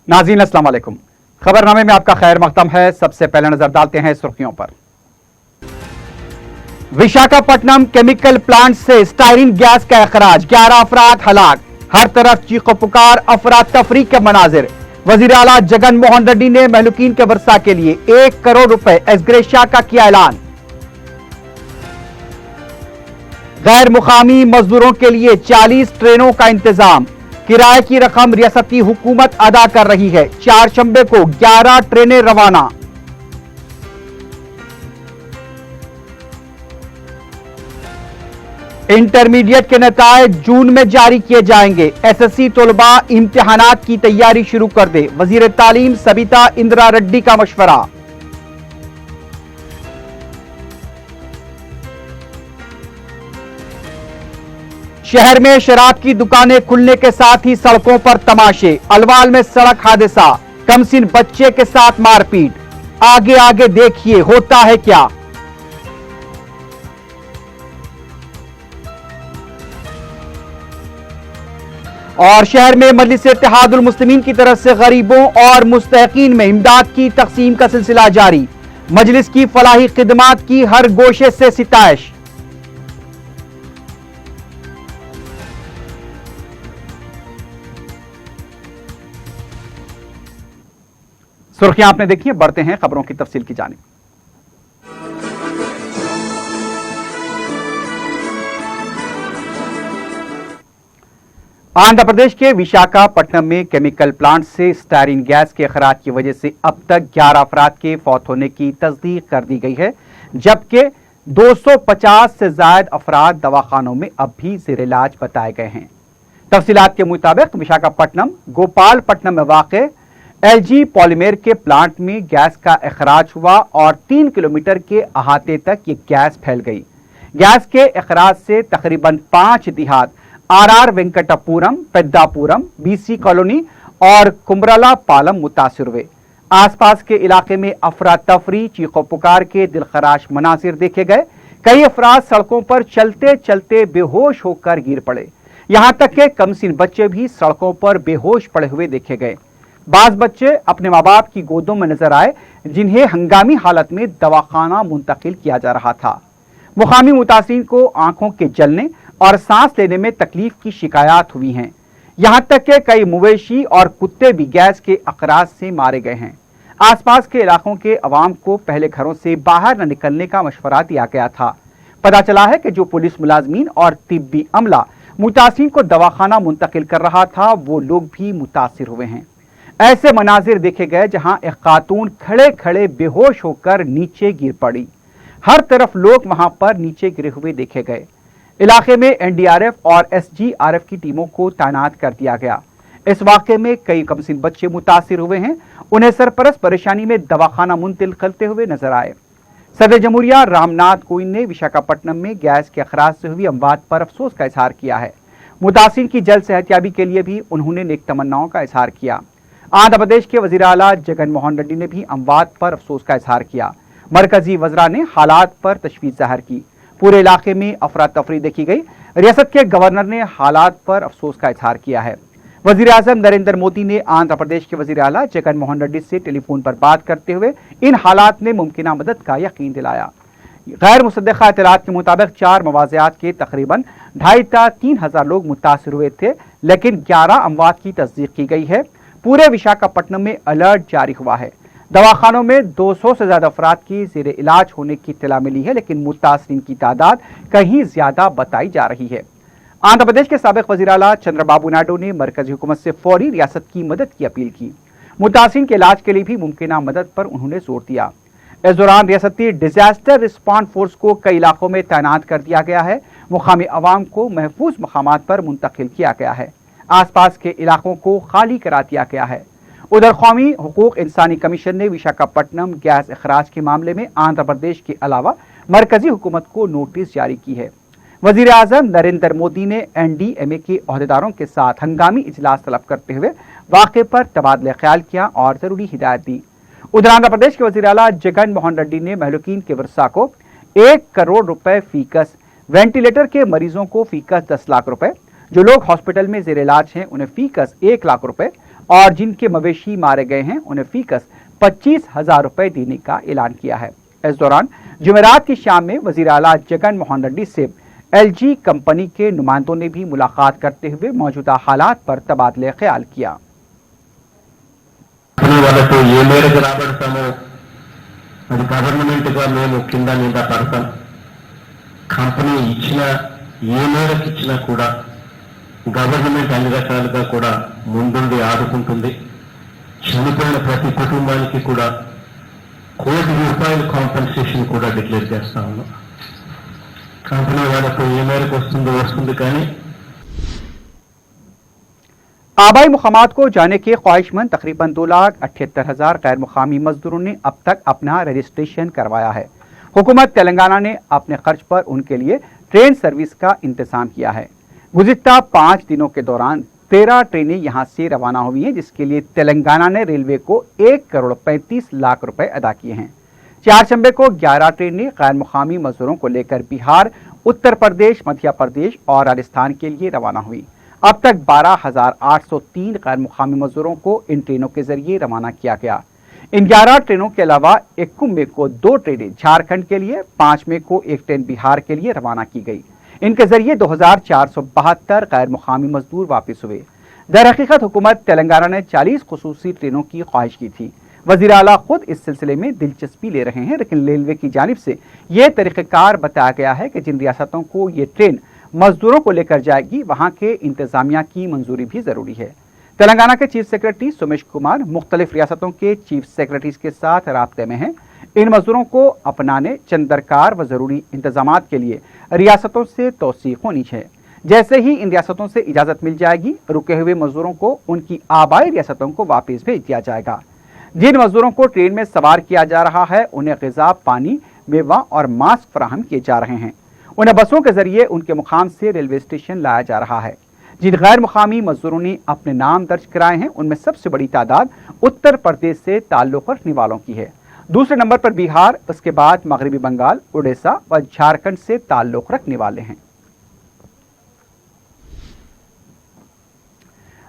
नाज़रीन अस्सलाम वालेकुम। खबरनामे में आपका खैर मकदम है। सबसे पहले नजर डालते हैं सुर्खियों पर। विशाखापट्टनम केमिकल प्लांट से स्टायरीन गैस का अखराज, 11 अफराद हलाक। हर तरफ चीखो पुकार, अफरा तफरी के मनाजिर। वजीर आला जगन मोहन रेड्डी ने महलूकीन के वर्सा के लिए 1 करोड़ रुपए एसग्रेशिया का किया ऐलान। गैर मुकामी मजदूरों के लिए 40 ट्रेनों का इंतजाम। किराए की रकम रियासती हुकूमत अदा कर रही है। चारशंबे को 11 ट्रेनें रवाना। इंटरमीडिएट के नतायज जून में जारी किए जाएंगे। एसएससी तलबा इम्तिहानात की तैयारी शुरू कर दे। वजीर तालीम सबिता इंदिरा रेड्डी का मशवरा। शहर में शराब की दुकानें खुलने के साथ ही सड़कों पर तमाशे। अलवाल में सड़क हादसा, कमसिन बच्चे के साथ मारपीट। आगे आगे देखिए होता है क्या। और शहर में मजलिस इत्तेहादुल मुस्लिमीन की तरफ से गरीबों और मुस्तहकीन में इमदाद की तकसीम का सिलसिला जारी। मजलिस की फलाही खिदमात की हर गोशे से सिताइश। सुर्खियां आपने देखी है, बढ़ते हैं खबरों की तफसील की जानिब। आंध्र प्रदेश के विशाखापट्टनम में केमिकल प्लांट से स्टायरीन गैस के अखराज की वजह से अब तक 11 अफराद के फौत होने की तस्दीक कर दी गई है, जबकि 250 से ज्यादा अफराद दवाखानों में अब भी जेर इलाज बताए गए हैं। तफसीलात के मुताबिक विशाखापट्टनम गोपालपट्टनम में वाक़ एलजी पॉलीमेर के प्लांट में गैस का अखराज हुआ और 3 किलोमीटर के अहाते तक ये गैस फैल गई। गैस के अखराज से तकरीबन 5 देहात RR Venkatapuram, Peddapuram, BC colony और कुमरला पालम मुतासिर हुए। आसपास के इलाके में अफरा तफरी, चीखो पुकार के दिलखराश मनासिर देखे गए। कई अफराद सड़कों पर चलते चलते बेहोश होकर गिर पड़े। यहां तक के कमसिन बच्चे भी सड़कों पर बेहोश पड़े हुए देखे गए। बाज बच्चे अपने माँ बाप की गोदों में नजर आए, जिन्हें हंगामी हालत में दवाखाना मुंतकिल किया जा रहा था। मुकामी मुतासिरीन को आंखों के जलने और सांस लेने में तकलीफ की शिकायत हुई हैं। यहां तक के कई मवेशी और कुत्ते भी गैस के अखराज से मारे गए हैं। आसपास के इलाकों के अवाम को पहले घरों से बाहर न निकलने का मशवरा दिया गया था। पता चला है कि जो पुलिस मुलाजमीन और तिब्बी अमला मुतासिरीन को दवाखाना मुंतकिल कर रहा था, वो लोग भी मुतासिर हुए हैं। ऐसे मनाजिर देखे गए जहां एक खातून खड़े खड़े बेहोश होकर नीचे गिर पड़ी। हर तरफ लोग वहां पर नीचे गिरे हुए देखे गए। इलाके में एनडीआरएफ और एसडीआरएफ की टीमों को तैनात कर दिया गया। इस वाक़े में कई कमसिन बच्चे मुतासिर हुए हैं। उन्हें सरपरस्त परेशानी में दवाखाना मुंतकिल करते हुए नजर आए। सदर जमहूरिया रामनाथ कोविंद ने विशाखापट्टनम में गैस के अखराज से हुई अमवात पर अफसोस का इजहार किया है। मुतासिर की जल्द सेहतयाबी के लिए भी उन्होंने नेक तमन्नाओं का इजहार किया। आंध्र प्रदेश के वजीर आला जगन मोहन रेड्डी ने भी अमवात पर अफसोस का इजहार किया। मरकजी वज़रा ने हालात पर तशवीश जाहिर की। पूरे इलाके में अफरा तफरी देखी गई। रियासत के गवर्नर ने हालात पर अफसोस का इजहार किया है। वजीर आज़म नरेंद्र मोदी ने आंध्र प्रदेश के वजीर आला जगन मोहन रेड्डी से टेलीफोन पर बात करते हुए इन हालात में मुमकिन मदद का यकीन दिलाया। गैर मुसद्दक़ा इत्तलात के मुताबिक 4 मवाज़ियात के तकरीबन 2.5 से 3 हज़ार लोग मुतासिर हुए थे, लेकिन 11 अमवात की तस्दीक की गई है। पूरे विशाखापट्टनम में अलर्ट जारी हुआ है। दवाखानों में 200 से ज्यादा अफराद की जेर इलाज होने की इत्तला मिली है, लेकिन मुतासरीन की तादाद कहीं ज्यादा बताई जा रही है। आंध्र प्रदेश के साबिक वज़ीर आला चंद्रबाबू नायडू ने मरकजी हुकूमत से फौरी रियासत की मदद की अपील की। मुतासरीन के इलाज के लिए भी मुमकिन मदद पर उन्होंने जोर दिया। इस दौरान रियासती डिजास्टर रिस्पॉन्स फोर्स को कई इलाकों में तैनात कर दिया गया है। मुकामी अवाम को महफूज मकामात पर मुंतकिल किया गया है। आसपास के इलाकों को खाली करा दिया गया है। उधर कौमी हुकूक इंसानी कमीशन ने विशाखापट्टनम गैस अखराज के मामले में आंध्र प्रदेश के अलावा मरकजी हुकूमत को नोटिस जारी की है। वजीर आज़म नरेंद्र मोदी ने एनडीएमए के अहदेदारों के साथ हंगामी इजलास तलब करते हुए वाक़े पर तबादला ख्याल किया और जरूरी हिदायत दी। उधर आंध्र प्रदेश के वजीर आला जगन मोहन रेड्डी ने महलूकीन के वर्सा को 1 करोड़ रुपए फीकस, वेंटिलेटर के मरीजों को फीकस 10 लाख रुपए, जो लोग हॉस्पिटल में जेर इलाज हैं उन्हें फीकस 1 लाख रुपए और जिनके मवेशी मारे गए हैं उन्हें फीकस 25,000 रुपए देने का ऐलान किया है। इस दौरान जुमेरात की शाम में वजीर आला जगन मोहन रेड्डी से एलजी कंपनी के नुमाइंदों ने भी मुलाकात करते हुए मौजूदा हालात पर तबादले ख्याल किया। వాళ్ళతో ఏ మేరకు రాబడతామో అది గవర్నమెంట్గా మేము కింద మీద పడతాం. కంపెనీ ఇచ్చిన ఏ మేరకు ఇచ్చినా కూడా గవర్నమెంట్ అన్ని రకాలుగా కూడా ముందుండి ఆదుకుంటుంది. చనిపోయిన ప్రతి కుటుంబానికి కూడా ₹1 కోటి కాంపెన్సేషన్ కూడా డిక్లేర్ చేస్తా ఉన్నాం. కంపెనీ వాళ్ళతో ఏ మేరకు వస్తుంది కానీ आबाई मुकामात को जाने के ख्वाहिशमंद तकरीबन 2,78,000 गैर मुकामी मजदूरों ने अब तक अपना रजिस्ट्रेशन करवाया है। हुकूमत तेलंगाना ने अपने खर्च पर उनके लिए ट्रेन सर्विस का इंतजाम किया है। गुज़िश्ता 5 दिनों के दौरान 13 ट्रेनें यहां से रवाना हुई हैं, जिसके लिए तेलंगाना ने रेलवे को 1,35,00,000 रुपए अदा किए हैं। चारशंबे को 11 ट्रेनें गैर मुकामी मजदूरों को लेकर बिहार, उत्तर प्रदेश, मध्य प्रदेश और राजस्थान के लिए रवाना हुई। अब तक 12,803 गैर मुकामी मजदूरों को इन ट्रेनों के जरिए रवाना किया गया। इन 11 ट्रेनों के अलावा 21 मई को 2 ट्रेनें झारखंड के लिए, 5 मई को 1 ट्रेन बिहार के लिए रवाना की गई। इनके जरिए 2,472 गैर मुकामी मजदूर वापस हुए। दरहकीकत हुकूमत तेलंगाना ने 40 खुसूसी ट्रेनों की ख्वाहिश की थी। वज़ीर आला खुद इस सिलसिले में दिलचस्पी ले रहे हैं, लेकिन रेलवे की जानिब से ये तरीक़ेकार बताया गया है कि जिन रियासतों को ये ट्रेन मजदूरों को लेकर जाएगी वहां के इंतजामिया की मंजूरी भी जरूरी है। तेलंगाना के चीफ सेक्रेटरी सुमेश कुमार मुख्तलिफ रियासतों के चीफ सेक्रेटरीज के साथ राब्ते में हैं। इन मजदूरों को अपनाने, चंद दरकार व जरूरी इंतजामात के लिए रियासतों से तौसीक होनी है। जैसे ही इन रियासतों से इजाजत मिल जाएगी, रुके हुए मजदूरों को उनकी आबाई रियासतों को वापस भेज दिया जाएगा। जिन मजदूरों को ट्रेन में सवार किया जा रहा है उन्हें ग़िज़ा, पानी, मेवा और मास्क फराहम किए जा रहे हैं। उन्हें बसों के जरिए उनके मुकाम से रेलवे स्टेशन लाया जा रहा है। जिन गैर मुकामी मजदूरों ने अपने नाम दर्ज कराए हैं उनमें सबसे बड़ी तादाद उत्तर प्रदेश से ताल्लुक़ रखने वालों की है। दूसरे नंबर पर बिहार, उसके बाद मगरबी बंगाल, उड़ीसा व झारखंड से ताल्लुक़ रखने वाले हैं।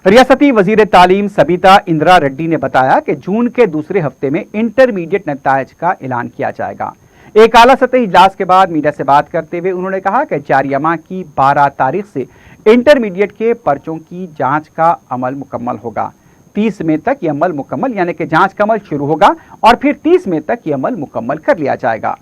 रियासती वजीर तालीम सबीता इंदिरा रेड्डी ने बताया कि जून के दूसरे हफ्ते में इंटरमीडिएट नताइज का ऐलान किया जाएगा। एक आला सतही इजलास के बाद मीडिया से बात करते हुए उन्होंने कहा कि जारिया माह की 12 तारीख से इंटरमीडिएट के पर्चों की जांच का अमल मुकम्मल होगा। 30 मई तक ये अमल मुकम्मल यानी कि जांच का अमल शुरू होगा और फिर 30 मई तक ये अमल मुकम्मल कर लिया जाएगा।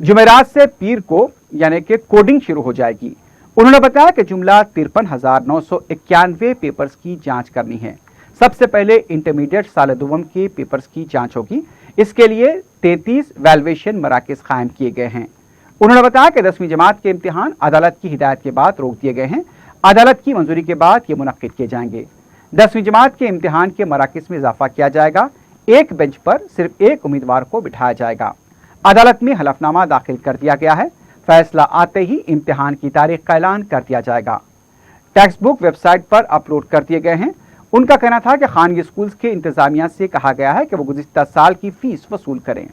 जुमेरात से पीर को यानी कि कोडिंग शुरू हो जाएगी। उन्होंने बताया कि जुमला 53,991 पेपर्स की जांच करनी है। सबसे पहले इंटरमीडिएट साल दुवम के पेपर्स की जांच होगी। इसके लिए 33 वैल्यूएशन मराकज़ कायम किए गए हैं। उन्होंने बताया कि 10वीं जमात के इम्तिहान अदालत की हिदायत के बाद रोक दिए गए हैं। अदालत की मंजूरी के बाद ये मुनक्किद किए जाएंगे। 10वीं जमात के इम्तिहान के मराकज़ में इजाफा किया जाएगा। एक बेंच पर सिर्फ एक उम्मीदवार को बिठाया जाएगा। अदालत में हलफनामा दाखिल कर दिया गया है। फैसला आते ही इम्तिहान की तारीख का ऐलान कर दिया जाएगा। टेक्स्ट बुक वेबसाइट पर अपलोड कर दिए गए हैं। उनका कहना था कि खानगी स्कूल्स के इंतजामिया से कहा गया है कि वो गुज़िश्ता साल की फीस वसूल करें।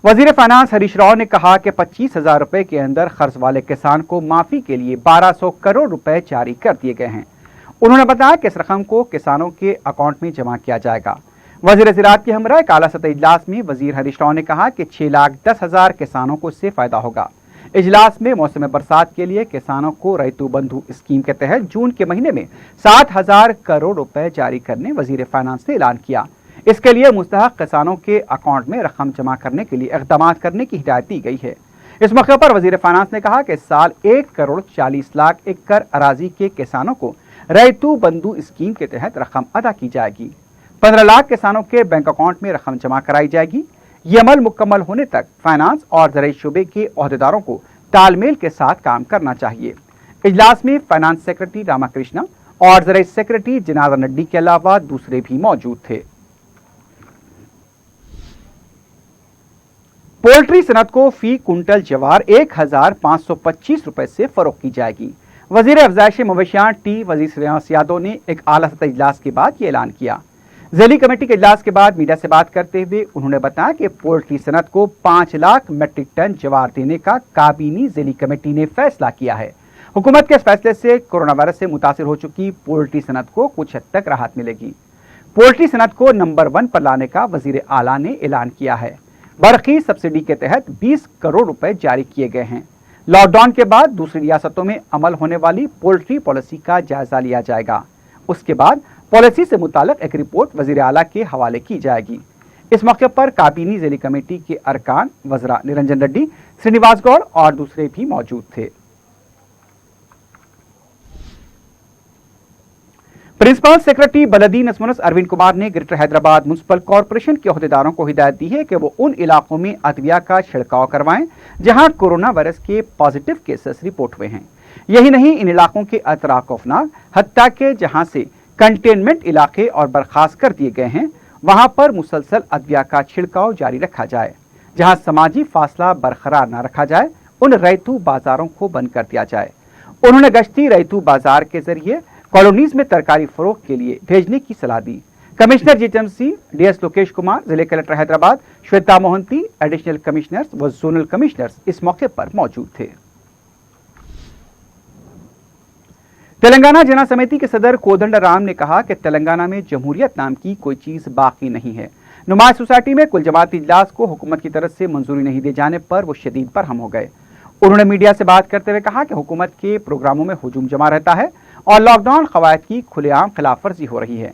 वजीर फाइनेंस हरीश राव ने कहा कि 25,000 रुपए के अंदर कर्ज वाले किसान को माफी के लिए 1200 करोड़ रुपए जारी कर दिए गए हैं। उन्होंने बताया कि इस रकम को किसानों के अकाउंट में जमा किया जाएगा। वजीर ज़राअत के हमरा एक आला सतही इजलास में वजीर हरीश राव ने कहा कि 6,10,000 किसानों को इससे फायदा होगा। इजलास में मौसम बरसात के लिए किसानों को रैतु बंधु स्कीम के तहत जून के महीने में 7,000 करोड़ रुपए जारी करने वजीर फाइनेंस ने ऐलान किया। इसके लिए मुस्तहक किसानों के अकाउंट में रकम जमा करने के लिए इक़दाम करने की हिदायत दी गई है। इस मौके पर वजीर फाइनेंस ने कहा कि इस साल 1,40,00,000 एकड़ अराजी के किसानों को रैतु बंधु स्कीम के तहत रकम अदा की जाएगी। 15 लाख किसानों के बैंक अकाउंट में रकम जमा कराई जाएगी। ये अमल मुकम्मल होने तक फाइनेंस और ज़राई शोबे के ओहदेदारों को तालमेल के साथ काम करना चाहिए। इजलास में फाइनेंस सेक्रेटरी रामाकृष्णा और ज़राई सेक्रेटरी जनार्दन रेड्डी के अलावा दूसरे भी मौजूद थे। पोल्ट्री सनत को फी कुंटल जवार 1,525 रुपए से फरोख्त की जाएगी। वजीर अफजाइश मवेशियां टी वजीर श्रेयांस यादव ने एक आला सतही इजलास के बाद ये ऐलान किया। ज़ैली कमेटी के इजलास के बाद मीडिया से बात करते हुए उन्होंने बताया कि पोल्ट्री सनत को 5 लाख मेट्रिक टन जवार देने का काबीनी ज़ैली कमेटी ने फैसला किया है। हुकूमत के इस फैसले से कोरोना वायरस से मुतासिर हो चुकी पोल्ट्री सनत को कुछ हद तक राहत मिलेगी। पोल्ट्री सनत को नंबर 1 पर लाने का वजीर आला ने ऐलान किया है। बरकी सब्सिडी के तहत 20 करोड़ रुपए जारी किए गए हैं। लॉकडाउन के बाद दूसरी रियासतों में अमल होने वाली पोल्ट्री पॉलिसी का जायजा लिया जाएगा। उसके बाद पॉलिसी से मुताल्लिक एक रिपोर्ट वजीर आला के हवाले की जाएगी। इस मौके पर काबीनी जिली कमेटी के अरकान वज़रा निरंजन रेड्डी, श्रीनिवास गौड़ और दूसरे भी मौजूद थे। प्रिंसिपल सेक्रेटरी बलदी नसमुनस अरविंद कुमार ने ग्रेटर हैदराबाद म्युनिसिपल कॉरपोरेशन के अहदेदारों को हिदायत दी है कि वो उन इलाकों में अदविया का छिड़काव करवाएं जहां कोरोना वायरस के पॉजिटिव केसेस रिपोर्ट हुए हैं। यही नहीं, इन इलाकों के अतराफ खौफनाक, हत्ता के जहां से कंटेनमेंट इलाके और बर्खास्त कर दिए गए हैं वहां पर मुसलसल अदविया का छिड़काव जारी रखा जाए। जहां समाजी फासला बरकरार न रखा जाए उन रैतू बाजारों को बंद कर दिया जाए। उन्होंने गश्ती रैतू बाजार के जरिए कॉलोनीज में तरकारी फरोख्त के लिए भेजने की सलाह दी। Commissioner GHMC DS Lokesh Kumar, जिले collector Hyderabad Shweta Mohanty, additional commissioners व जोनल कमिश्नर्स इस मौके पर मौजूद थे। तेलंगाना जना समिति के सदर कोदंड राम ने कहा कि तेलंगाना में जमहूरियत नाम की कोई चीज बाकी नहीं है। नुमाइश सोसाइटी में कुल जमाती इजलास को हुकूमत की तरफ से मंजूरी नहीं दिए जाने पर वो शदीद बरहम हो गए। उन्होंने मीडिया से बात करते हुए कहा कि हुकूमत के प्रोग्रामों में हुजूम जमा रहता है और लॉकडाउन कवायद की खुलेआम खिलाफ वर्जी हो रही है।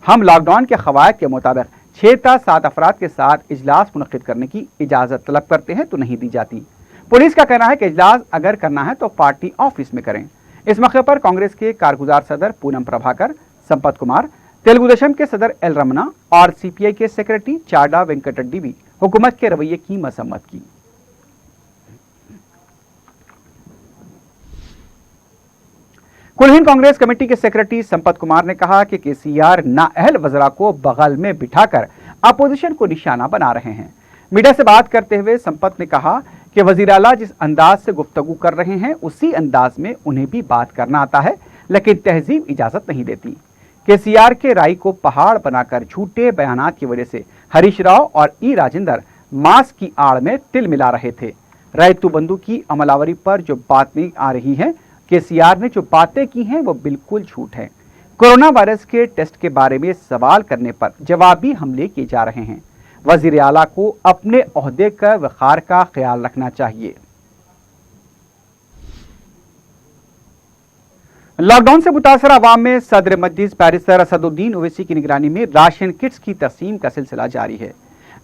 हम लॉकडाउन के कवायद के मुताबिक 6 ta 7 अफराद के साथ इजलास मुनक्किद करने की इजाजत तलब करते हैं तो नहीं दी जाती। पुलिस का कहना है कि इजलास अगर करना है तो पार्टी ऑफिस में करें। इस मौके पर कांग्रेस के कारगुजार सदर पूनम प्रभाकर, संपत कुमार, तेलुगु देशम के सदर एल रमना और सीपीआई के सेक्रेटरी चाडा वेंकट रेड्डी भी हुकूमत के रवैये की मजम्मत की। कुलहिंद कांग्रेस कमेटी के सेक्रेटरी संपत कुमार ने कहा कि केसीआर नाअहल वज़रा को बगल में बिठाकर अपोजिशन को निशाना बना रहे हैं। मीडिया से बात करते हुए संपत ने कहा कि वजीर आला जिस अंदाज से गुफ्तगू कर रहे हैं उसी अंदाज में उन्हें भी बात करना आता है, लेकिन तहजीब इजाजत नहीं देती। केसीआर के राय को पहाड़ बनाकर झूठे बयानात की वजह से हरीश राव और ई राजेंद्र मास्क की आड़ में तिल मिला रहे थे। रैतू बंधु की अमलावरी पर जो बातें आ रही हैं, केसीआर ने जो बातें की हैं वो बिल्कुल झूठ है। कोरोना वायरस के टेस्ट के बारे में सवाल करने पर जवाबी हमले किए जा रहे हैं। वजीर आला को अपने ओहदे का वक़ार का ख्याल रखना चाहिए। लॉकडाउन से मुतासर अवाम में सदर मजलिस बैरिस्टर असदुद्दीन ओवैसी की निगरानी में राशन किट्स की तकसीम का सिलसिला जारी है।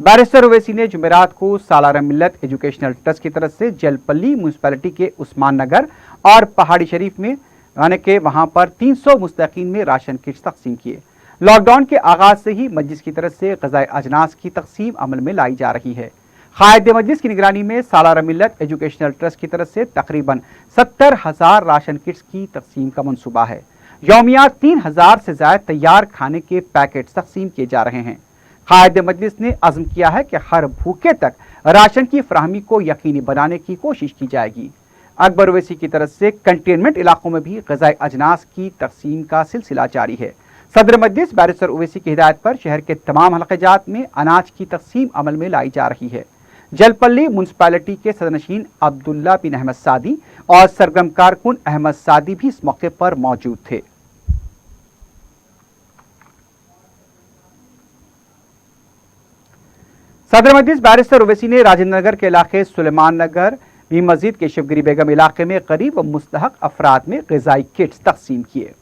बैरिस्टर ओवैसी ने जुमेरात को सालारा मिल्लत एजुकेशनल ट्रस्ट की तरफ से जलपल्ली म्यूनसिपैलिटी के उस्मान नगर और पहाड़ी शरीफ में यानी कि वहां पर 300 मुस्तकीन में राशन किट्स तकसीम किए। लॉकडाउन के आगाज से ही मजलिस की तरफ से ग़िज़ाई अजनास की तकसीम अमल में लाई जा रही है। कायदे मजलिस की निगरानी में सालारा मिल्लत एजुकेशनल ट्रस्ट की तरफ से तकरीबन 70,000 राशन किट्स की तकसीम का मंसूबा है। यौमिया 3,000 से ज्यादा तैयार खाने के पैकेट तकसीम किए जा रहे हैं। कायदे मजलिस ने अज़्म किया है कि हर भूखे तक राशन की फराहमी को यकीनी बनाने की कोशिश की जाएगी। अकबर ओवैसी की तरफ से कंटेनमेंट इलाकों में भी ग़िज़ाई अजनास की तकसीम का सिलसिला जारी है। सदर मजलिस बैरिस्टर ओवैसी की हिदायत पर शहर के तमाम हल्क़ाजात में अनाज की तकसीम अमल में लाई जा रही है। जलपल्ली म्यूनसिपैलिटी के सदरनशीन अब्दुल्ला बिन अहमद सादी और सरगर्म कारकुन अहमद सादी भी इस मौके पर मौजूद थे। सदर मजलिस बैरिस्टर ओवैसी ने राजेंद्र नगर के इलाके सुलेमान नगर भी मस्जिद के शिवगिरी बेगम इलाके में गरीब व मुस्तहक अफराद में ग़िज़ाई किट्स तकसीम किए।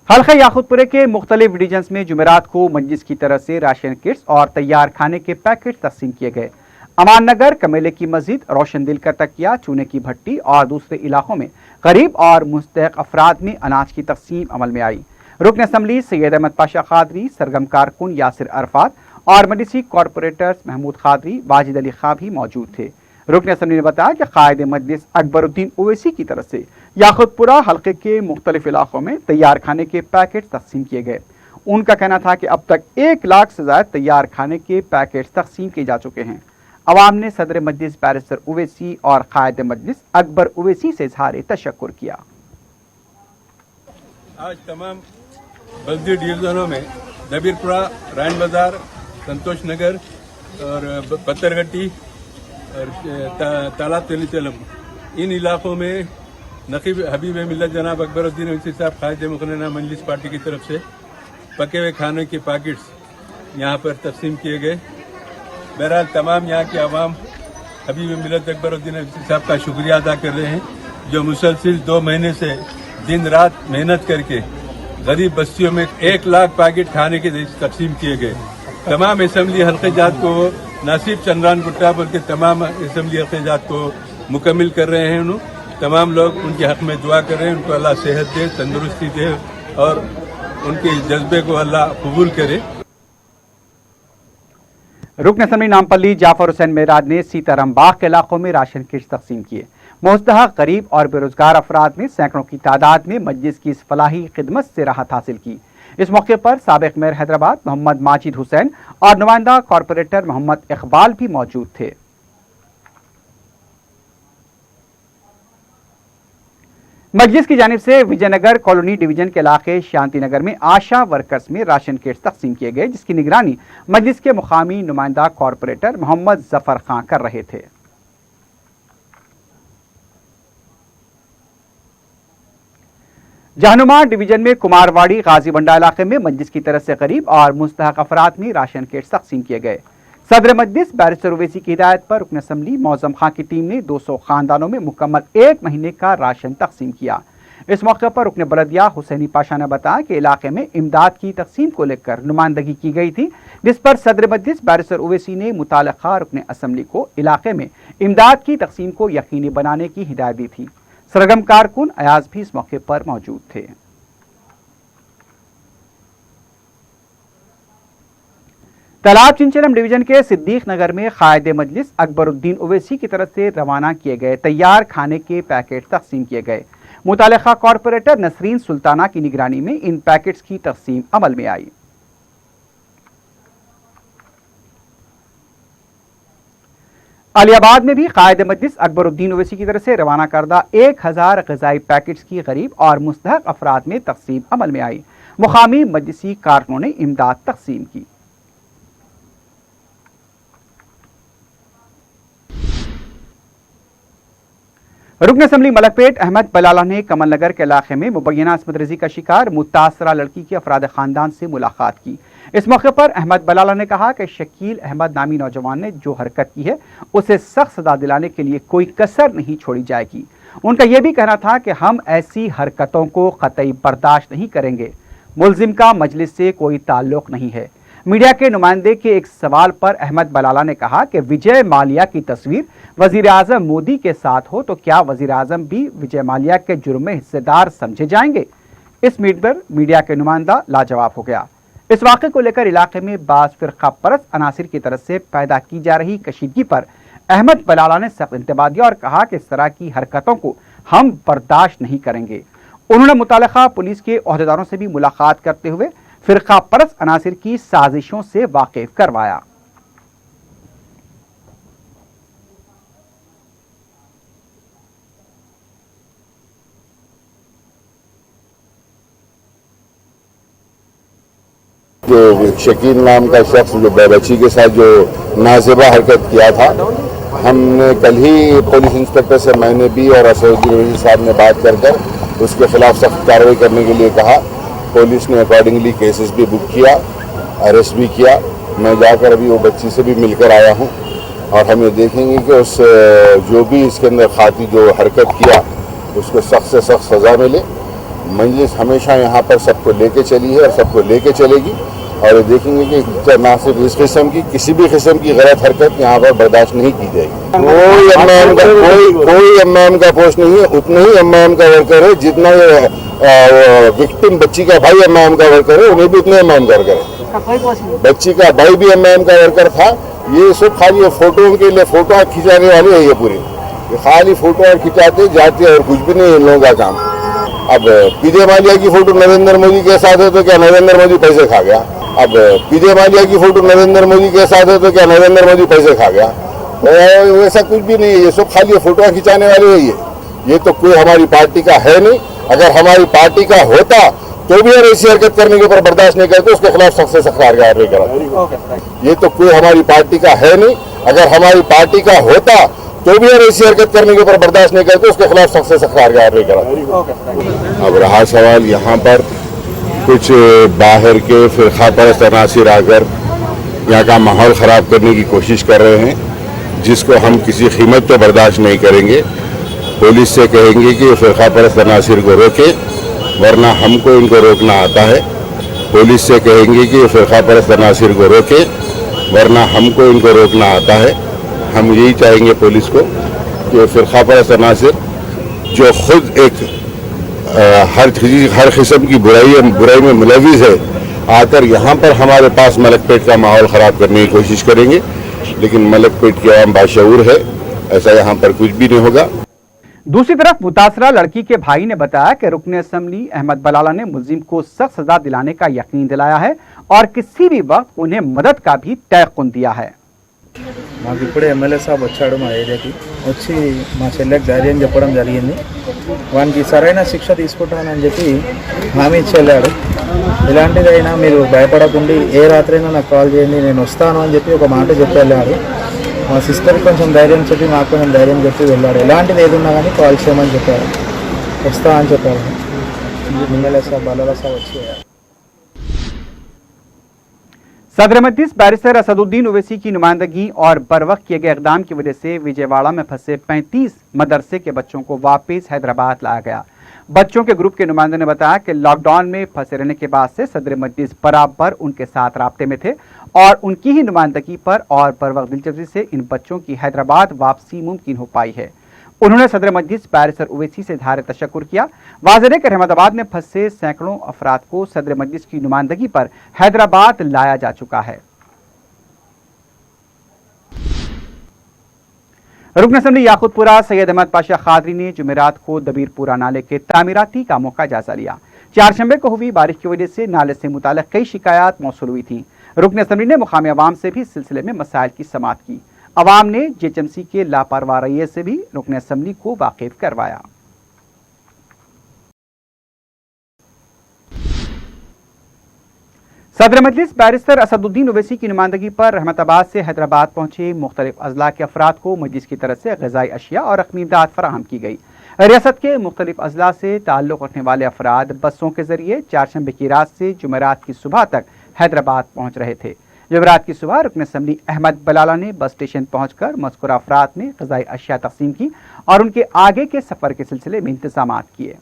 हल्का याकूतपुरे के मुख्तलिफ डिवीजन्स में जुमेरात को मजलिस की तरफ से राशन किट्स और तैयार खाने के पैकेट तकसीम किए गए। अमान नगर, कमेले की मस्जिद, रोशन दिल का तकिया, चूने की भट्टी और दूसरे इलाकों में गरीब और मुस्तहक अफराद में अनाज की तकसीम अमल में आई। रुकन असम्बली सैयद अहमद पाशा खादरी, सरगम कारकुन यासिर अरफात और मजलिसी कॉरपोरेटर्स महमूद खादरी, वाजिद अली खां भी मौजूद थे। रुकन असम्बली ने बताया कि कायदे मजलिस अकबरुद्दीन ओवैसी की तरफ से याकूतपुरा हल्के के मुख्तलिफ इलाकों में तैयार खाने के पैकेट तकसीम किए गए। उनका कहना था कि अब तक 1 लाख से ज्यादा तैयार खाने के पैकेट तकसीम किए जा चुके हैं। अवाम ने सदर मजलिस बैरिस्टर ओवैसी और कायदे मजलिस अकबर ओवैसी से इजहार तशक्कुर किया। आज तमाम बस्ती डिवीजनों में दबीरपुरा, रायन बाजार, संतोष नगर और पत्थरगट्टी और तालाब तेली चलम, इन इलाकों में नकीब हबीब मिल्लत जनाब अकबरुद्दीन अवैसी साहब कायदे मुकर्रर मजलिस पार्टी की तरफ से पके हुए खाने के पैकेट्स यहाँ पर तकसीम किए गए। बहरहाल तमाम यहाँ की आवाम हबीब मिल्लत अकबरुद्दीन अवैसी साहब का शुक्रिया अदा कर रहे हैं, जो मुसलसिल 2 महीने से दिन रात मेहनत करके गरीब बस्तियों में 1 लाख पैकेट खाने के तकसीम किए गए। तमाम असम्बली हल्के जात को नासिब चंद्रान गुट्टा बोल के तमाम असम्बली हल्के जात को मुकम्मिल कर रहे हैं। उन्होंने तमाम लोग उनके हक में दुआ कर रहे हैं, उनको अल्लाह सेहत दे, तंदुरुस्ती दे और उनके जज्बे को अल्लाह कबूल करे। रुकन असम्बली नामपल्ली जाफर हुसैन मेराज ने सीताराम बाग के इलाकों में राशन किट्स तकसीम किए। मुस्तहक गरीब और बेरोजगार अफराद ने सैकड़ों की तादाद में मजलिस की इस फलाही खिदमत से राहत हासिल की। इस मौके पर साबिक मेयर हैदराबाद मोहम्मद माजिद हुसैन और नुमाइंदा कॉरपोरेटर मोहम्मद इकबाल भी मौजूद थे। मजलिस की जानिब से विजयनगर कॉलोनी डिवीजन के इलाके शांति नगर में आशा वर्कर्स में राशन किट्स तकसीम किए गए, जिसकी निगरानी मजलिस के मुकामी नुमाइंदा कॉरपोरेटर मोहम्मद जफर खां कर रहे थे। जहनुमा डिवीजन में कुमारवाड़ी गाजीबंडा इलाके में मजलिस की तरफ से गरीब और मुस्तहक अफराद में राशन किट्स तकसीम किए गए। सदर मजलिस बैरिस्टर ओवैसी की हिदायत पर रुकन असम्बली मौजम खां की टीम ने 200 खानदानों में मुकम्मल 1 महीने का राशन तकसीम किया। इस मौके पर रुकन बलदिया हुसैनी पाशा ने बताया कि इलाके में इमदाद की तकसीम को लेकर नुमाइंदगी की गई थी, जिस पर सदर मजलिस बैरिस्टर ओवैसी ने मुताल्लिका रुकन असम्बली को इलाके में इमदाद की तकसीम को यकीनी बनाने की हिदायत दी थी। सरगम कारकुन अयाज भी इस मौके पर मौजूद थे। तालाब चिंचलम डिवीजन के सिद्दीक नगर में कायदे मजलिस अकबरुद्दीन ओवैसी की तरफ से रवाना किए गए तैयार खाने के पैकेट तकसीम किए गए। मुताल्लिका कॉरपोरेटर नसरीन सुल्ताना की निगरानी में इन पैकेट्स की तकसीम अमल में आई। अलियाबाद में भी कायदे मजलिस अकबरुद्दीन ओवैसी की तरफ से रवाना करदा 1000 ग़िज़ाई पैकेट्स की गरीब और मुस्तहक अफराद में तकसीम अमल में आई। मुकामी मजलिसी कारकुनों ने इमदाद तकसीम की। रुकन असम्बली मलकपेट अहमद बलाला ने कमल नगर के इलाके में मुबैना अस्मत रजी का शिकार मुतासरा लड़की के अफराद खानदान से मुलाकात की। इस मौके पर अहमद बलाला ने कहा कि शकील अहमद नामी नौजवान ने जो हरकत की है उसे सख्त सजा दिलाने के लिए कोई कसर नहीं छोड़ी जाएगी। उनका यह भी कहना था कि हम ऐसी हरकतों को कतई बर्दाश्त नहीं करेंगे। मुलजिम का मजलिस से कोई ताल्लुक नहीं है। मीडिया के नुमाइंदे के एक सवाल पर अहमद बलाला ने कहा कि विजय माल्या की तस्वीर वजीर आजम मोदी के साथ हो तो क्या वजीर आजम भी विजय माल्या के जुर्म में हिस्सेदार समझे जाएंगे। इस मीट पर मीडिया के नुमाइंदा लाजवाब हो गया। इस वाक़े को लेकर इलाके में बाज़ फ़िरक़ा परस्त अनासिर की तरफ से पैदा की जा रही कशीदगी पर अहमद बलाला ने सख्त इंतबाह दिया और कहा कि इस तरह की हरकतों को हम बर्दाश्त नहीं करेंगे। उन्होंने मुताल्लिका पुलिस के ओहदेदारों से भी मुलाकात करते हुए फ़िरक़ा परस्त अनासिर की साजिशों से वाकिफ करवाया। जो शकील नाम का शख्स जो बच्ची के साथ जो नाज़िबा हरकत किया था, हमने कल ही पुलिस इंस्पेक्टर से मैंने भी और असदुद्दीन ओवैसी साहब ने बात कर उसके खिलाफ सख्त कार्रवाई करने के लिए कहा। पुलिस ने अकॉर्डिंगली केसेस भी बुक किया, अरेस्ट भी किया। मैं जाकर अभी वो बच्ची से भी मिलकर आया हूँ और हम ये देखेंगे कि उस जो भी इसके अंदर खाती जो हरकत किया उसको सख्त से सख्त सज़ा मिले। मजलिस हमेशा यहाँ पर सबको लेके चली है और सबको लेके चलेगी और देखेंगे कि ना सिर्फ इस किस्म की किसी भी किस्म की गलत हरकत यहाँ पर बर्दाश्त नहीं की जाएगी। कोई एमएम का पोस्ट नहीं है, उतना ही एमएम का वर्कर है जितना विक्टिम बच्ची का भाई एमएम का वर्कर है, उन्हें भी उतने एमएम का वर्कर है। बच्ची का भाई भी एमएम का वर्कर था। ये सब खाली फोटो के लिए फोटो खिंचाने वाले है, ये पूरी खाली फोटो खिंचाते जाते और कुछ भी नहीं इन लोगों का काम। अब विजय माल्या की फोटो नरेंद्र मोदी के साथ है तो क्या नरेंद्र मोदी पैसे खा गया। अब विजय माल्या की फोटो नरेंद्र मोदी के साथ है तो क्या नरेंद्र मोदी पैसे खा गया। वैसा कुछ भी नहीं है, ये सब खाली फोटो खिंचाने वाले है। ये तो कोई हमारी पार्टी का है नहीं। अगर हमारी पार्टी का होता तो भी हम ऐसी हरकत करने के ऊपर बर्दाश्त नहीं करते, उसके खिलाफ सख्त से सख्त कार्रवाई कराते। ये तो कोई हमारी पार्टी का है नहीं। अगर हमारी पार्टी का होता तो भी हम ऐसी हरकत करने के ऊपर बर्दाश्त नहीं करते, उसके खिलाफ सख्त से सख्त कार्रवाई करा। अब रहा सवाल यहाँ पर कुछ बाहर के फिरका परस्त अनासिर आकर यहाँ का माहौल ख़राब करने की कोशिश कर रहे हैं, जिसको हम किसी कीमत पर बर्दाश्त नहीं करेंगे। पुलिस से कहेंगे कि फिरका परस्त अनासिर को रोके, वरना हमको इनको रोकना आता है। पुलिस से कहेंगे कि फिरका परस्त अनासिर को रोके, वरना हमको इनको रोकना आता है। हम यही चाहेंगे पुलिस को कि फिरका परस्त अनासिर जो खुद एक हर किस्म की बुराई में मुलविस है, आकर यहाँ पर हमारे पास मलकपेट का माहौल ख़राब करने की कोशिश करेंगे, लेकिन मलकपेट की आवाम बाशऊर है, ऐसा यहाँ पर कुछ भी नहीं होगा। दूसरी तरफ मुतासरा लड़की के भाई ने बताया कि रुकन असेंबली अहमद बलाला ने मुलजिम को सख्त सजा दिलाने का यकीन दिलाया है और किसी भी वक्त उन्हें मदद का भी तयक़ुन दिया है। మాకు ఇప్పుడే ఎమ్మెల్యే సాబ్ వచ్చాడు మా ఏరియాకి, వచ్చి మా చెల్లెకి ధైర్యం చెప్పడం జరిగింది. వానికి సరైన శిక్ష తీసుకుంటానని చెప్పి హామీ ఇచ్చి వెళ్ళాడు. ఇలాంటిదైనా మీరు భయపడకుండా ఏ రాత్రైనా నాకు కాల్ చేయండి, నేను వస్తాను అని చెప్పి ఒక మాట చెప్పి వెళ్ళాడు. మా సిస్టర్కి కొంచెం ధైర్యం చెప్పి మాకు కొంచెం ధైర్యం చెప్పి వెళ్ళాడు. ఎలాంటిది ఏదున్నా కానీ కాల్ చేయమని చెప్పారు, వస్తా అని చెప్పారు. ఎమ్మెల్యే సాబ్ బలాలా సాబ్ వచ్చి सदर मजलिस बैरिस्टर असदुद्दीन ओवैसी की नुमाइंदगी और बरवक्त किए गए इक़दाम की वजह से विजयवाड़ा में फंसे 35 मदरसे के बच्चों को वापस हैदराबाद लाया गया। बच्चों के ग्रुप के नुमाइंदे ने बताया कि लॉकडाउन में फंसे रहने के बाद से सदर मजलिस बराबर उनके साथ राब्ते में थे और उनकी ही नुमाइंदगी पर और बरवक्त दिलचस्पी से इन बच्चों की हैदराबाद वापसी मुमकिन हो पाई है। उन्होंने सदर मजलिस बैरिस्टर ओवैसी से इज़हार तशक्कुर किया। वाज़ेह कि अहमदाबाद में फंसे सैकड़ों अफराद को सदर मजलिस की नुमाइंदगी पर हैदराबाद लाया जा चुका है। रुकन असेंबली याकूतपुरा सैयद अहमद पाशा खादरी ने जुमेरात को दबीरपुरा नाले के तामीराती कामों का जायजा लिया। चारशंबे को हुई बारिश की वजह से नाले से मुताल्लिक़ कई शिकायत मौसूल हुई थी। रुकन असेंबली ने मुकामी अवाम से भी इस सिलसिले में मसाइल की समाअत की। अवाम ने जेएचएमसी के लापरवाह रवैये से भी रुकन असेंबली को वाकिफ करवाया। सदर मजलिस बैरिस्टर असदुद्दीन ओवैसी की नुमाइंदगी पर अहमदाबाद से हैदराबाद पहुंचे मुख्तलिफ अजला के अफराद को मजलिस की तरफ से ग़िज़ाई अशिया और रकमी इमदाद फराहम की गई। रियासत के मुख्तलिफ अजला से ताल्लुक़ रखने वाले अफराद बसों के जरिए चारशंबे की रात से जुमेरात की सुबह तक हैदराबाद पहुंच रहे थे। जुमेरात की सुबह रुकन असेंबली अहमद बलाला ने बस स्टेशन पहुंचकर मज़कूरा अफराद ने ग़िज़ाई अशिया तक़सीम की और उनके आगे के सफ़र के सिलसिले में इंतज़ामात किए।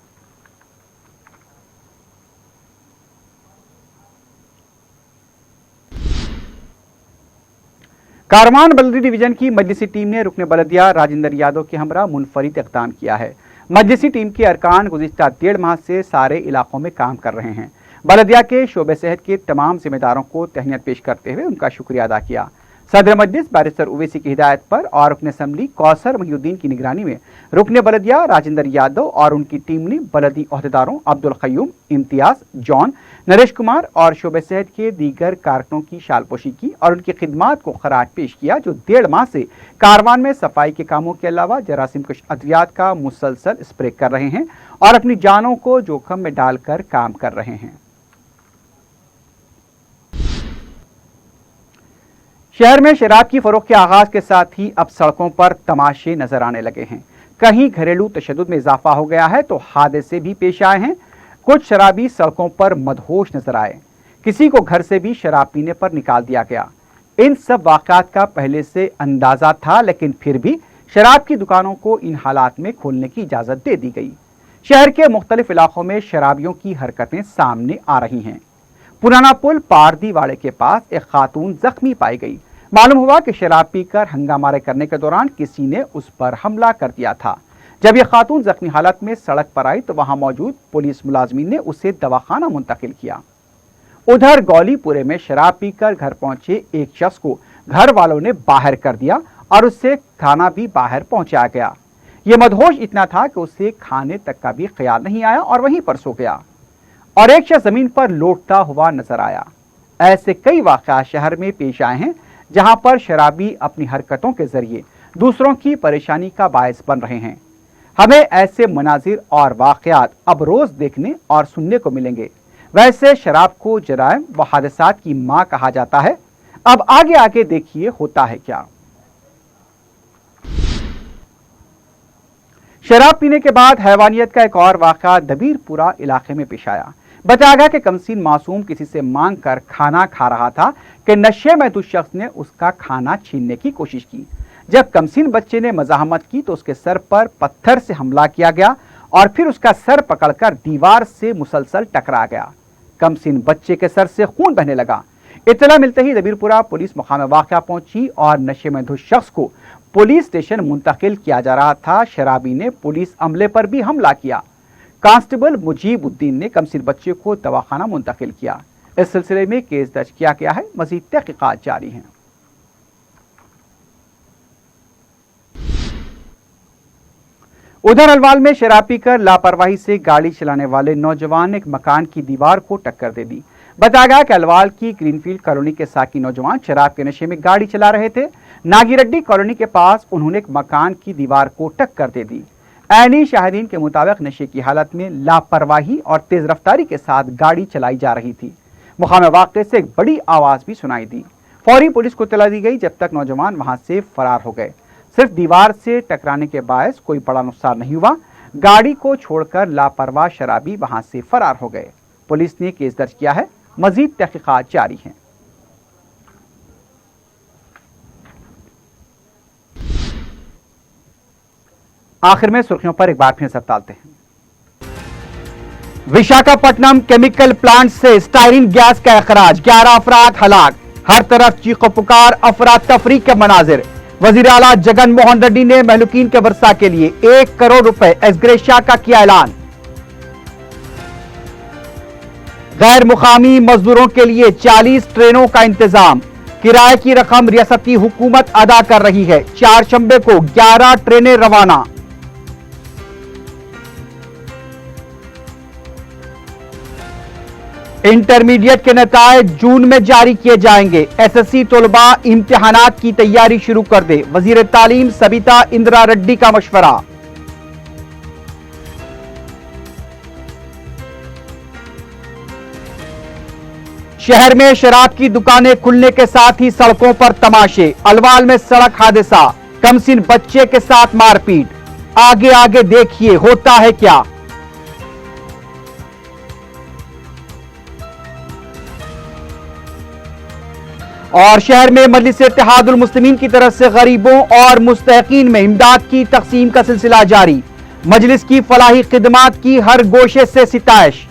कारवान बलदी डिवीजन की मजलिसी टीम ने रुकन बलदिया राजेंद्र यादव के हमरा मुनफरिद इक़दाम किया है। मजलिसी टीम के अरकान गुज़िश्ता 1.5 माह से सारे इलाकों में काम कर रहे हैं। बलदिया के शोबे सेहत के तमाम जिम्मेदारों को तहनीत पेश करते हुए उनका शुक्रिया अदा किया। सदर मजलिस बैरिस्टर ओवैसी की हिदायत पर और रुकन असेंबली कौसर महिउद्दीन की निगरानी में रुकन बलदिया राजेंद्र यादव और उनकी टीम ने बलदी ओहदेदारों अब्दुल क़य्यूम, इम्तियाज, जॉन, नरेश कुमार और शोबे सेहत के दीगर कारकुनों की शालपोशी की और उनकी खिदमात को खराज पेश किया, जो 1.5 माह से कारवान में सफाई के कामों के अलावा जरासीम कश अद्वियात का मुसलसल स्प्रे कर रहे हैं और अपनी जानों को जोखिम में डालकर काम कर रहे हैं। शहर में शराब की फरोख्त के आगाज के साथ ही अब सड़कों पर तमाशे नजर आने लगे हैं। कहीं घरेलू तशद्दुद में इजाफा हो गया है तो हादसे भी पेश आए हैं। कुछ शराबी सड़कों पर मदहोश नजर आए, किसी को घर से भी शराब पीने पर निकाल दिया गया। इन सब वाक़यात का पहले से अंदाजा था, लेकिन फिर भी शराब की दुकानों को इन हालात में खोलने की इजाज़त दे दी गई। शहर के मुख्तलिफ इलाकों में शराबियों की हरकतें सामने आ रही हैं। पुराना पुल पारदी वाड़े के पास एक खातून जख्मी पाई गई। मालूम हुआ कि शराब पीकर हंगामा करने के दौरान किसी ने उस पर हमला कर दिया था। जब यह खातून जख्मी हालत में सड़क पर आई तो वहां मौजूद पुलिस मुलाजमीन ने उसे दवाखाना मुंतकिल किया। उधर गौलीपुरे में शराब पीकर घर पहुंचे एक शख्स को घर वालों ने बाहर कर दिया और उससे खाना भी बाहर पहुंचाया गया। यह मदहोश इतना था कि उसे खाने तक का भी ख्याल नहीं आया और वहीं पर सो गया और एक शख्स जमीन पर लोटता हुआ नजर आया। ऐसे कई वाक़यात शहर में पेश आए हैं जहां पर शराबी अपनी हरकतों के जरिए दूसरों की परेशानी का बायस बन रहे हैं। हमें ऐसे मनाजिर और वाक़यात अब रोज देखने और सुनने को मिलेंगे। वैसे शराब को जराइम व हादसात की मां कहा जाता है। अब आगे आगे देखिए होता है क्या। शराब पीने के बाद हैवानियत का एक और वाक़या दबीरपुरा इलाके में पेश आया। बताया गया कि कमसीन मासूम किसी से मांग कर खाना खा रहा था कि नशे में उस शख्स ने उसका खाना छीनने की कोशिश की। जब कमसीन बच्चे ने मज़ाहमत की तो उसके सर पर पत्थर से हमला किया गया और फिर उसका सर पकड़कर दीवार से मुसलसल टकरा गया। कमसीन बच्चे के सर से खून बहने लगा। इत्तला मिलते ही दबीरपुरा पुलिस मुकाम वाक़या पहुंची और नशे में धुत शख्स को पुलिस स्टेशन मुंतकिल किया जा रहा था। शराबी ने पुलिस अमले पर भी हमला किया। कांस्टेबल मुजीबुद्दीन ने कमसीन बच्चे को दवाखाना मुंतकिल किया। इस सिलसिले में केस दर्ज किया गया है। मजीद तहकीकात जारी हैं। उधर अलवाल में शराब पीकर लापरवाही से गाड़ी चलाने वाले नौजवान ने एक मकान की दीवार को टक्कर दे दी। बताया गया कि अलवाल की ग्रीनफील्ड कॉलोनी के साकी नौजवान शराब के नशे में गाड़ी चला रहे थे। नागीरेड्डी कॉलोनी के पास उन्होंने एक मकान की दीवार को टक्कर दे दी। ऐनी शाहिदीन के मुताबिक नशे की हालत में लापरवाही और तेज रफ्तारी के साथ गाड़ी चलाई जा रही थी। मुकाम वाक़े से एक बड़ी आवाज भी सुनाई दी। फौरी पुलिस को इत्तला दी गई, जब तक नौजवान वहां से फरार हो गए। सिर्फ दीवार से टकराने के बायस कोई बड़ा नुकसान नहीं हुआ। गाड़ी को छोड़कर लापरवाह शराबी वहां से फरार हो गए। पुलिस ने केस दर्ज किया है। मजीद तहकीकात जारी हैं। आखिर में सुर्खियों पर एक बार फिर नजर डालते हैं। विशाखापट्टनम केमिकल प्लांट से स्टायरीन गैस का अखराज, 11 अफराद हलाक। हर तरफ चीखो पुकार, अफरा तफरी के मनाजिर। वजीर आला जगन मोहन रेड्डी ने महलूकीन के वर्सा के लिए 1 करोड़ रुपए एक्सग्रेशिया का किया ऐलान। गैर मुकामी मजदूरों के लिए 40 ट्रेनों का इंतजाम। किराए की रकम रियासती हुकूमत अदा कर रही है। 4 शंबे को 11 ट्रेनें रवाना। इंटरमीडिएट के नताए जून में जारी किए जाएंगे। एसएससी तलबा इम्तिहानात की तैयारी शुरू कर दे। वजीर तालीम सबिता इंदिरा रेड्डी का मशवरा। शहर में शराब की दुकानें खुलने के साथ ही सड़कों पर तमाशे। अलवाल में सड़क हादसा, कमसीन बच्चे के साथ मारपीट। आगे आगे देखिए होता है क्या। और शहर में मजलिस इत्तेहादुल मुस्लिमीन की तरफ से गरीबों और मुस्तहिकीन में इमदाद की तकसीम का सिलसिला जारी। मजलिस की फलाही खिदमात की हर गोशे से सिताइश।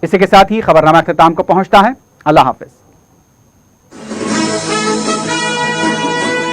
इसी के साथ ही खबरनामा अख्ताम को पहुंचता है। अल्लाह हाफिज।